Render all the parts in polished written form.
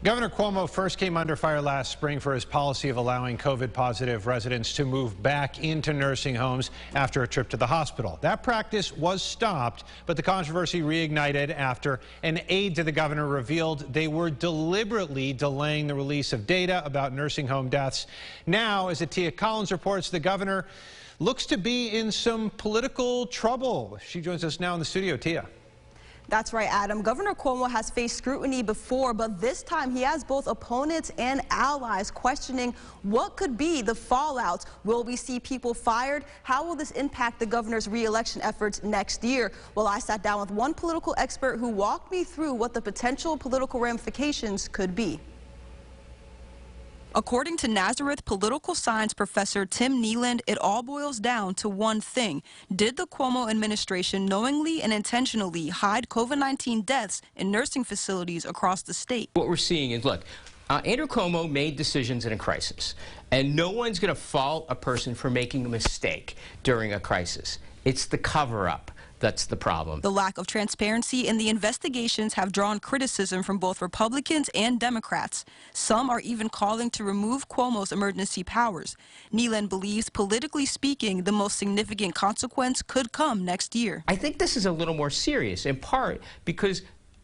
Governor Cuomo first came under fire last spring for his policy of allowing COVID-positive residents to move back into nursing homes after a trip to the hospital. That practice was stopped, but the controversy reignited after an aide to the governor revealed they were deliberately delaying the release of data about nursing home deaths. Now, as Tia Collins reports, the governor looks to be in some political trouble. She joins us now in the studio. Tia. That's right, Adam. Governor Cuomo has faced scrutiny before, but this time he has both opponents and allies questioning what could be the fallout. Will we see people fired? How will this impact the governor's re-election efforts next year? Well, I sat down with one political expert who walked me through what the potential political ramifications could be. According to Nazareth political science professor Tim Neeland, it all boils down to one thing. Did the Cuomo administration knowingly and intentionally hide COVID-19 deaths in nursing facilities across the state? What we're seeing is, look, Andrew Cuomo made decisions in a crisis, and no one's going to fault a person for making a mistake during a crisis. It's the cover-up that's the problem. The lack of transparency in the investigations have drawn criticism from both Republicans and Democrats. Some are even calling to remove Cuomo's emergency powers. Neeland believes, politically speaking, the most significant consequence could come next year. I think this is a little more serious, in part because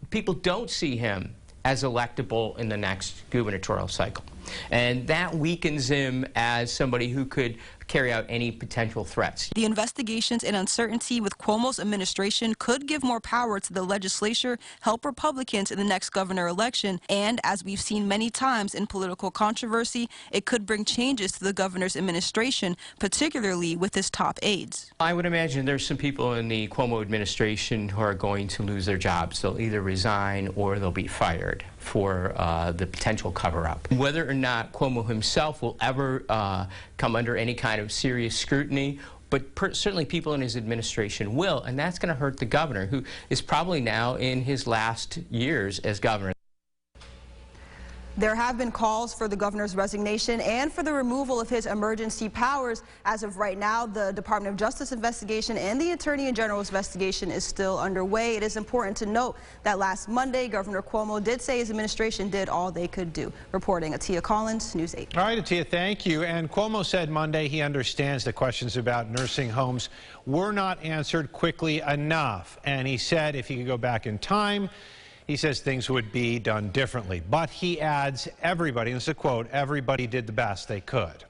people don't see him as electable in the next gubernatorial cycle. And that weakens him as somebody who could carry out any potential threats. The investigations and uncertainty with Cuomo's administration could give more power to the legislature, help Republicans in the next governor election, and as we've seen many times in political controversy, it could bring changes to the governor's administration, particularly with his top aides. I would imagine there's some people in the Cuomo administration who are going to lose their jobs. They'll either resign or they'll be fired for the potential cover-up. Whether or not Cuomo himself will ever come under any kind of serious scrutiny, but certainly people in his administration will, and that's going to hurt the governor, who is probably now in his last years as governor. There have been calls for the governor's resignation and for the removal of his emergency powers. As of right now, the Department of Justice investigation and the Attorney General's investigation is still underway. It is important to note that last Monday, Governor Cuomo did say his administration did all they could do. Reporting, Tia Collins, News 8. All right, Tia, thank you. And Cuomo said Monday he understands the questions about nursing homes were not answered quickly enough. And he said if he could go back in time, he says things would be done differently. But he adds, everybody, and this is a quote, everybody did the best they could.